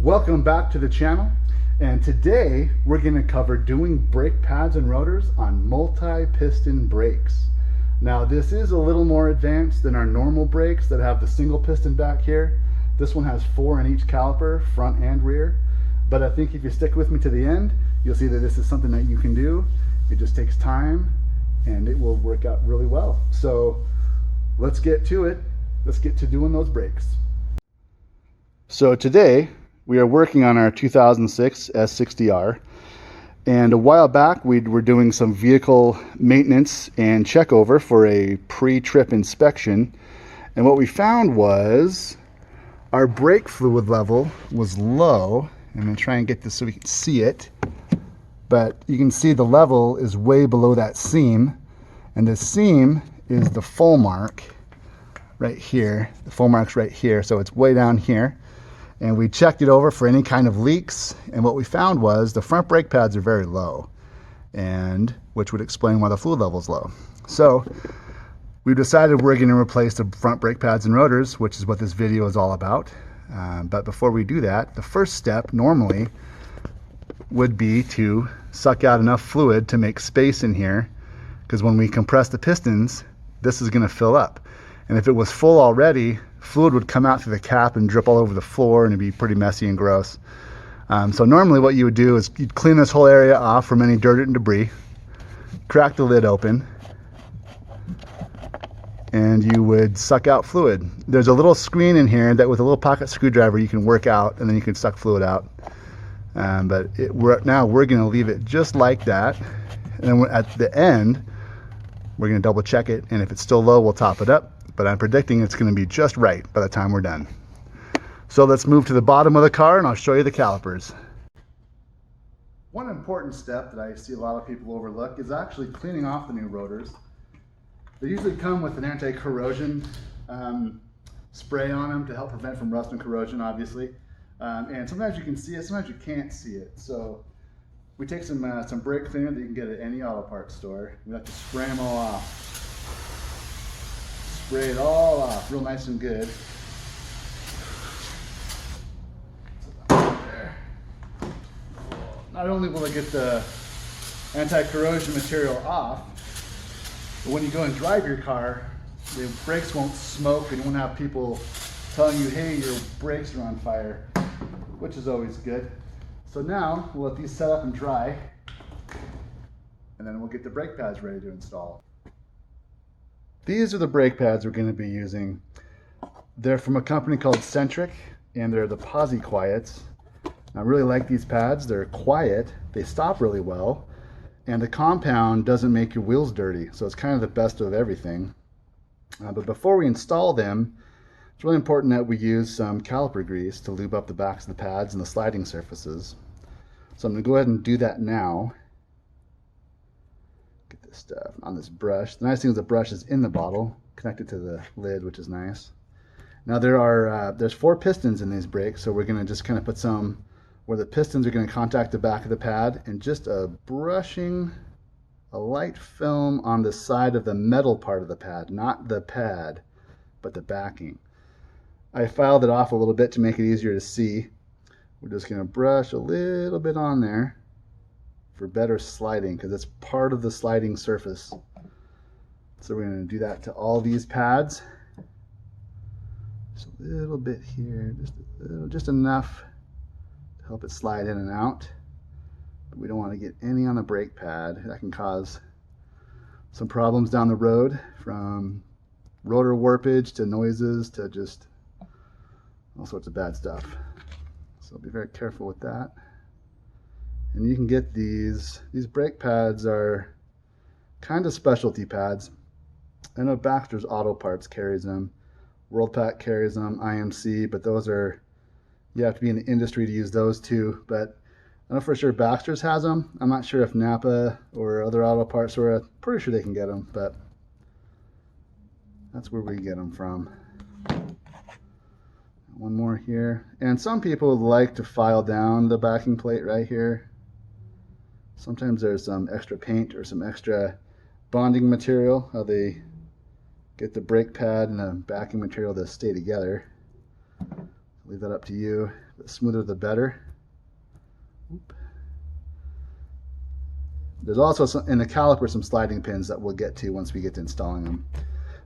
Welcome back to the channel, and today we're going to cover doing brake pads and rotors on multi-piston brakes. Now this is a little more advanced than our normal brakes that have the single piston back here. This one has 4 in each caliper, front and rear, but I think if you stick with me to the end, you'll see that this is something that you can do. It just takes time and it will work out really well. So let's get to it. Let's get to doing those brakes. So today we are working on our 2006 S60R, and a while back we were doing some vehicle maintenance and check over for a pre-trip inspection, and what we found was our brake fluid level was low. I'm going to try and get this so we can see it, but you can see the level is way below that seam, and this seam is the full mark right here. The full mark's right here, so it's way down here. And we checked it over for any kind of leaks, and what we found was the front brake pads are very low, and which would explain why the fluid level is low. So we decided we're going to replace the front brake pads and rotors, which is what this video is all about. But before we do that, the first step normally would be to suck out enough fluid to make space in here, because when we compress the pistons, this is going to fill up. And if it was full already, fluid would come out through the cap and drip all over the floor, and it'd be pretty messy and gross. So normally what you would do is you'd clean this whole area off from any dirt and debris, crack the lid open, and you would suck out fluid. There's a little screen in here that with a little pocket screwdriver you can work out, and then you can suck fluid out. But now we're going to leave it just like that, and then at the end we're going to double check it, and if it's still low we'll top it up. But I'm predicting it's going to be just right by the time we're done. So let's move to the bottom of the car and I'll show you the calipers. One important step that I see a lot of people overlook is actually cleaning off the new rotors. They usually come with an anti-corrosion spray on them to help prevent from rust and corrosion, obviously. And sometimes you can see it, sometimes you can't see it. So we take some brake cleaner that you can get at any auto parts store. We have to spray them all off. Spray it all off, real nice and good. Not only will it get the anti-corrosion material off, but when you go and drive your car, the brakes won't smoke and you won't have people telling you, hey, your brakes are on fire, which is always good. So now we'll let these set up and dry, and then we'll get the brake pads ready to install. These are the brake pads we're going to be using. They're from a company called Centric, and they're the Posi Quiets. I really like these pads. They're quiet, they stop really well, and the compound doesn't make your wheels dirty, so it's kind of the best of everything. But before we install them, it's really important that we use some caliper grease to lube up the backs of the pads and the sliding surfaces. So I'm going to go ahead and do that now. Get this stuff on this brush. The nice thing is the brush is in the bottle, connected to the lid, which is nice. Now there's 4 pistons in these brakes, so we're going to just kind of put some where the pistons are going to contact the back of the pad, and just brushing a light film on the side of the metal part of the pad, not the pad, but the backing. I filed it off a little bit to make it easier to see. We're just going to brush a little bit on there for better sliding, because it's part of the sliding surface. So we're going to do that to all these pads. Just a little bit here, just enough to help it slide in and out. But we don't want to get any on the brake pad. That can cause some problems down the road, from rotor warpage to noises to just all sorts of bad stuff. So be very careful with that. And you can get these brake pads are kind of specialty pads. I know Baxter's Auto Parts carries them, WorldPac carries them, IMC, but those are, you have to be in the industry to use those too. But I know for sure Baxter's has them. I'm not sure if Napa or other auto parts store, I'm pretty sure they can get them, but that's where we get them from. One more here. And some people like to file down the backing plate right here. Sometimes there's some extra paint or some extra bonding material, how they get the brake pad and the backing material to stay together. Leave that up to you. The smoother the better. Oop. There's also in the caliper some sliding pins that we'll get to once we get to installing them.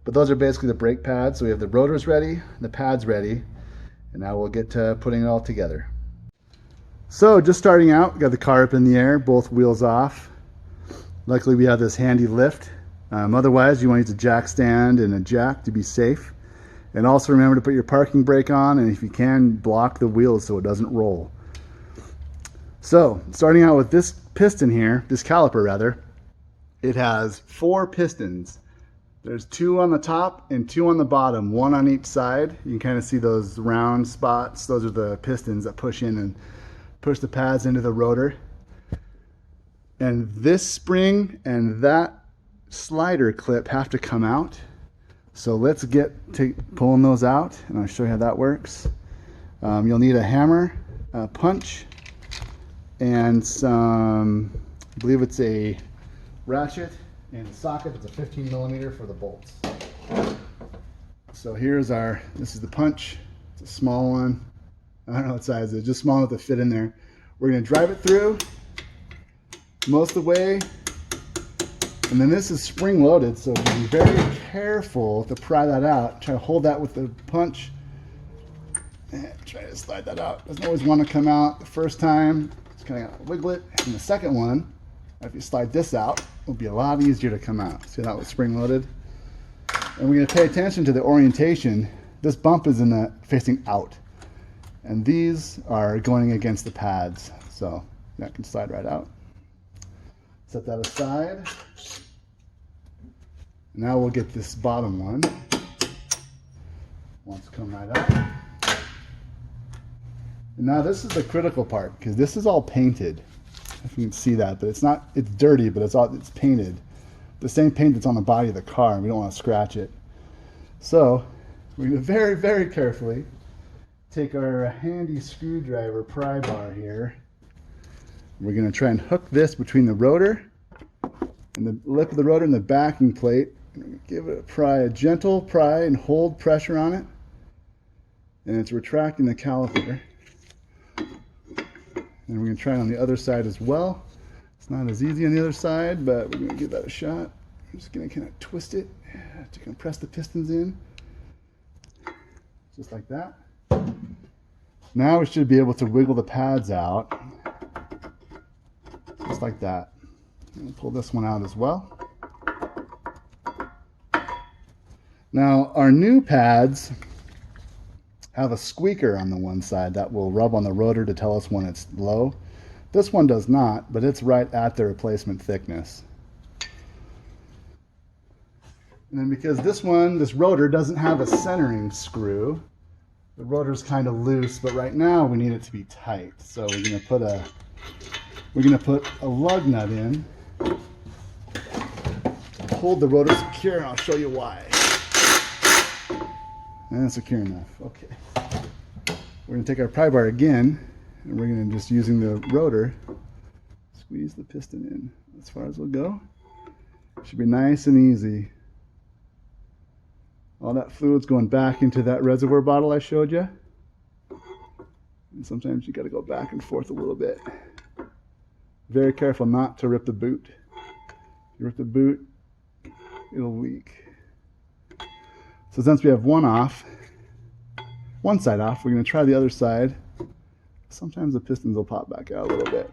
But those are basically the brake pads. So we have the rotors ready, the pads ready, and now we'll get to putting it all together. So just starting out, we got the car up in the air, both wheels off. Luckily we have this handy lift. Otherwise you want to use a jack stand and a jack to be safe. And also remember to put your parking brake on, and if you can, block the wheels so it doesn't roll. So starting out with this piston here, this caliper rather, it has 4 pistons. There's 2 on the top and 2 on the bottom, 1 on each side. You can kind of see those round spots. Those are the pistons that push in and push the pads into the rotor. And this spring and that slider clip have to come out. So let's get to pulling those out, and I'll show you how that works. You'll need a hammer, a punch, and some, I believe it's a ratchet and a socket that's a 15 millimeter for the bolts. So here's our, this is the punch. It's a small one. I don't know what size it is, just small enough to fit in there. We're going to drive it through most of the way. And then this is spring loaded, so be very careful to pry that out. Try to hold that with the punch. And try to slide that out. Doesn't always want to come out the first time. Just kind of wiggle it. And the second one, if you slide this out, it'll be a lot easier to come out. See that was spring loaded? And we're going to pay attention to the orientation. This bump is facing out. And these are going against the pads. So that can slide right out. Set that aside. Now we'll get this bottom one. Wants to come right up. And now this is the critical part, because this is all painted. If you can see that, but it's not, it's dirty, but it's painted. The same paint that's on the body of the car, and we don't want to scratch it. So we're going to very, very carefully take our handy screwdriver pry bar here. We're going to try and hook this between the rotor and the lip of the rotor and the backing plate. And give it a pry, a gentle pry, and hold pressure on it. And it's retracting the caliper. And we're going to try it on the other side as well. It's not as easy on the other side, but we're going to give that a shot. I'm just going to kind of twist it to compress the pistons in. Just like that. Now we should be able to wiggle the pads out. Just like that. And pull this one out as well. Now our new pads have a squeaker on the one side that will rub on the rotor to tell us when it's low. This one does not, but it's right at the replacement thickness. And then because this rotor doesn't have a centering screw, the rotor's kind of loose, but right now we need it to be tight. So we're going to put a lug nut in, hold the rotor secure, and I'll show you why. And that's secure enough. Okay. We're going to take our pry bar again, and we're going to just using the rotor, squeeze the piston in as far as we'll go. Should be nice and easy. All that fluid's going back into that reservoir bottle I showed you. And sometimes you got to go back and forth a little bit. Very careful not to rip the boot. If you rip the boot, it'll leak. So since we have one side off, we're going to try the other side. Sometimes the pistons will pop back out a little bit.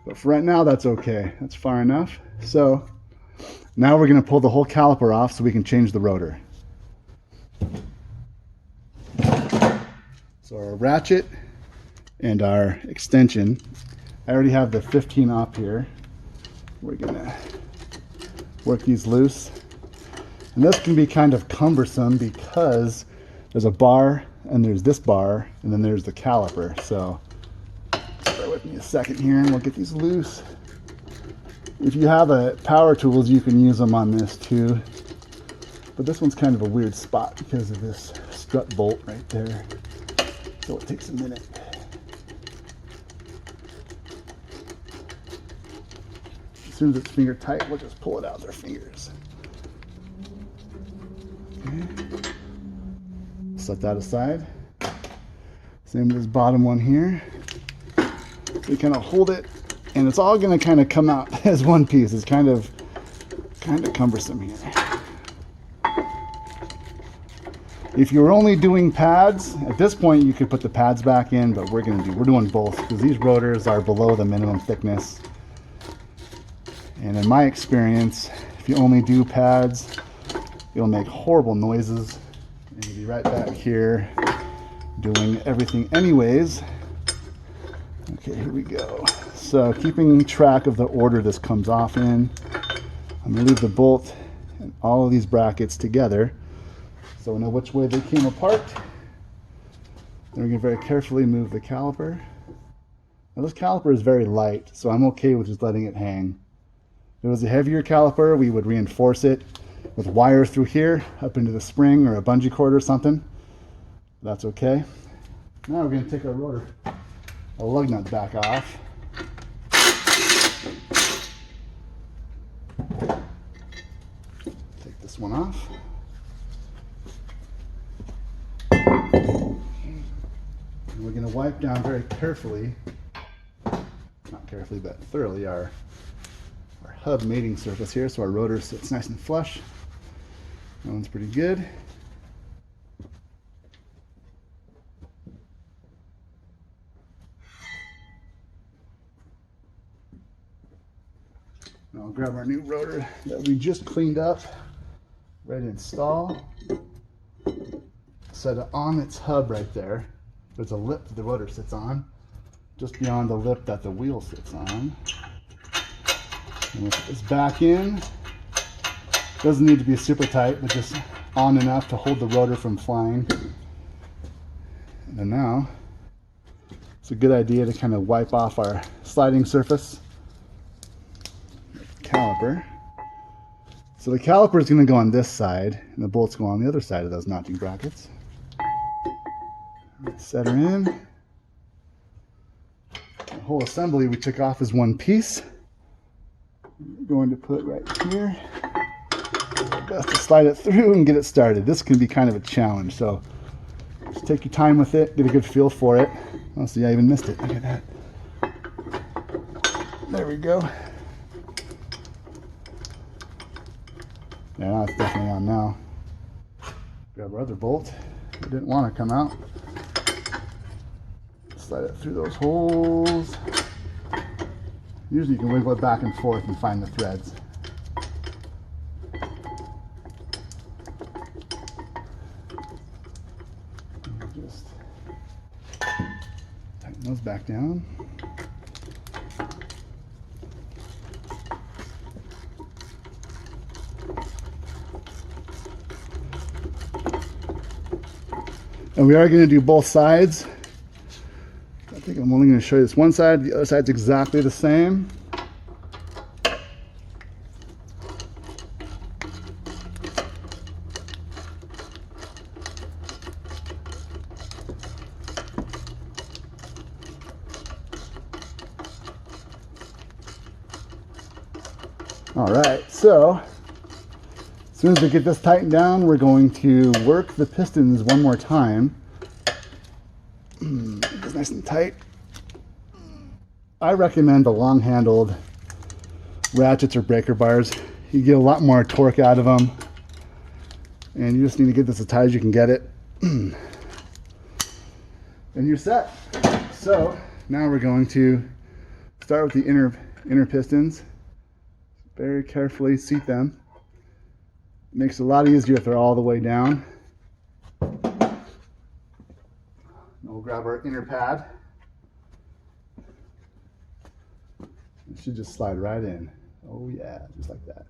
But for right now, that's okay. That's far enough. So now we're going to pull the whole caliper off so we can change the rotor. So our ratchet and our extension, I already have the 15 off here. We're going to work these loose. And this can be kind of cumbersome because there's a bar and there's this bar and then there's the caliper. So bear with me a second here and we'll get these loose. If you have power tools, you can use them on this too. But this one's kind of a weird spot because of this strut bolt right there. So it takes a minute. As soon as it's finger tight, we'll just pull it out with our fingers. Okay. set that aside. Same with this bottom one here. So you kind of hold it, and it's all going to kind of come out as one piece. It's kind of cumbersome here. If you're only doing pads, at this point you could put the pads back in, but we're doing both because these rotors are below the minimum thickness. And in my experience, if you only do pads, you'll make horrible noises. And you'll be right back here doing everything anyways. Okay, here we go. So keeping track of the order this comes off in, I'm going to leave the bolt and all of these brackets together so we know which way they came apart. Then we're going to very carefully move the caliper. Now this caliper is very light, so I'm okay with just letting it hang. If it was a heavier caliper, we would reinforce it with wire through here up into the spring or a bungee cord or something. That's okay. Now we're going to take our rotor, our lug nut back off. Take this one off. And we're going to wipe down very carefully, not carefully but thoroughly, our hub mating surface here so our rotor sits nice and flush. That one's pretty good. Now I'll grab our new rotor that we just cleaned up, ready to install. Set it on its hub right there. There's a lip that the rotor sits on, just beyond the lip that the wheel sits on. And we'll put this back in. Doesn't need to be super tight, but just on enough to hold the rotor from flying. And then now, it's a good idea to kind of wipe off our sliding surface. Caliper. So the caliper is going to go on this side, and the bolts go on the other side of those notching brackets. Set her in. The whole assembly we took off as one piece. We're going to put right here. Best to slide it through and get it started. This can be kind of a challenge, so just take your time with it, get a good feel for it. Oh, see, I even missed it. Look at that. There we go. Yeah, now it's definitely on now. Grab our other bolt. It didn't want to come out. Slide it through those holes. Usually you can wiggle it back and forth and find the threads. Just tighten those back down. And we are going to do both sides. I think I'm only going to show you this one side. The other side's exactly the same. All right, so as soon as we get this tightened down, we're going to work the pistons one more time. It's nice and tight. I recommend the long-handled ratchets or breaker bars. You get a lot more torque out of them, and you just need to get this as tight as you can get it. And you're set. So now we're going to start with the inner pistons. Very carefully seat them. It makes it a lot easier if they're all the way down. And we'll grab our inner pad. It should just slide right in. Oh yeah, just like that.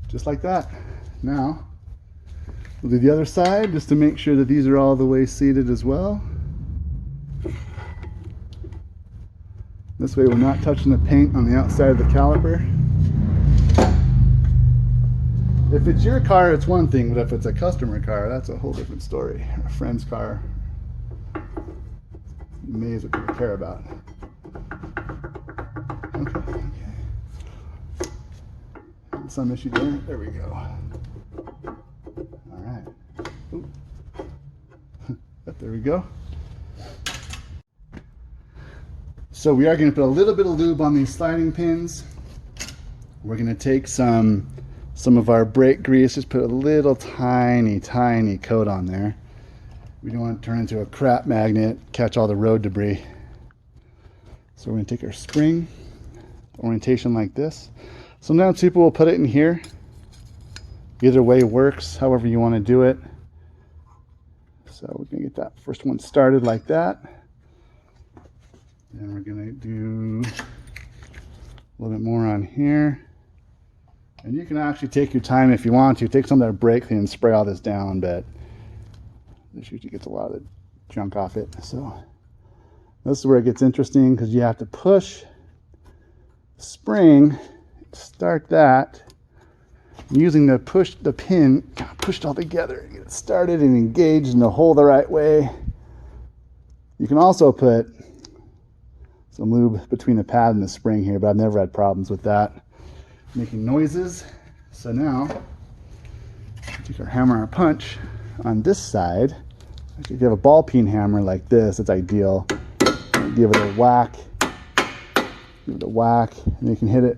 Just like that. Now, we'll do the other side just to make sure that these are all the way seated as well. This way we're not touching the paint on the outside of the caliper. If it's your car, it's one thing, but if it's a customer car, that's a whole different story. A friend's car, amazed what people care about. Okay. Some issue there. There we go. There we go. So we are going to put a little bit of lube on these sliding pins. We're going to take some of our brake grease, just put a little tiny coat on there. We don't want to turn into a crap magnet, catch all the road debris. So we're going to take our spring orientation like this. Sometimes people will put it in here. Either way works, however you want to do it. So we're going to get that first one started like that. And we're going to do a little bit more on here. And you can actually take your time if you want to. Take some of that brake clean and spray all this down, but this usually gets a lot of the junk off it. So this is where it gets interesting, because you have to push the spring, start that, using the pin, kind of pushed all together, get it started and engaged in the hole the right way. You can also put some lube between the pad and the spring here, but I've never had problems with that making noises. So now take our hammer and our punch on this side. If you have a ball peen hammer like this, it's ideal. Give it a whack, and you can hit it.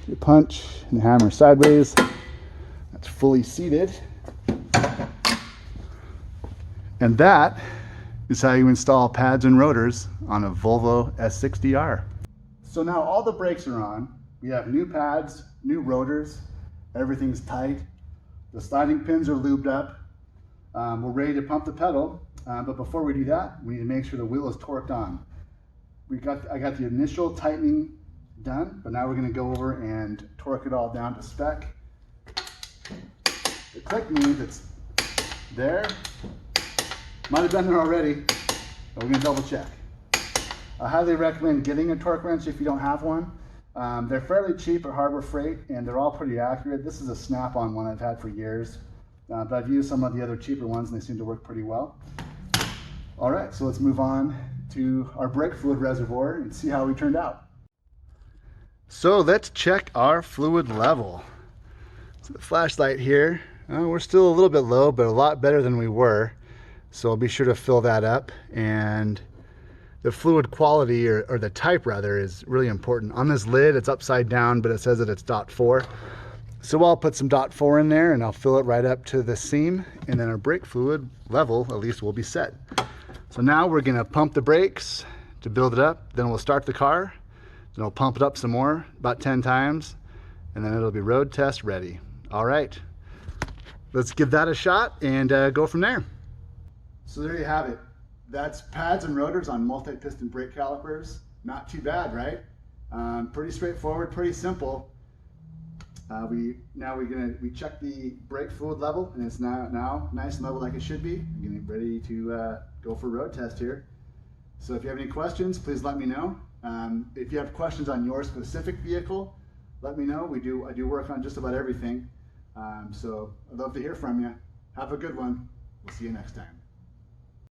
You punch and the hammer sideways. That's fully seated. And that is how you install pads and rotors on a Volvo S60R. So now all the brakes are on. We have new pads, new rotors, everything's tight. The sliding pins are lubed up. We're ready to pump the pedal, but before we do that, we need to make sure the wheel is torqued on. I got the initial tightening done, but now we're going to go over and torque it all down to spec. The click means it's there. Might have been there already, but we're going to double check. I highly recommend getting a torque wrench if you don't have one. They're fairly cheap at Harbor Freight, and they're all pretty accurate. This is a snap-on one I've had for years, but I've used some of the other cheaper ones and they seem to work pretty well. All right, so let's move on to our brake fluid reservoir and see how we turned out. So let's check our fluid level. So the flashlight here, we're still a little bit low, but a lot better than we were. So I'll be sure to fill that up. And the fluid quality, or the type rather, is really important. On this lid, it's upside down, but it says that it's .4. So I'll put some .4 in there and I'll fill it right up to the seam, and then our brake fluid level at least will be set. So now we're gonna pump the brakes to build it up, then we'll start the car, then we'll pump it up some more, about 10 times, and then it'll be road test ready. All right, let's give that a shot and go from there. So there you have it. That's pads and rotors on multi-piston brake calipers. Not too bad, right? Pretty straightforward, pretty simple. We check the brake fluid level, and it's now nice and level like it should be. We're getting ready to go for road test here. So if you have any questions, please let me know. If you have questions on your specific vehicle, let me know. I do work on just about everything. So I'd love to hear from you. Have a good one. We'll see you next time.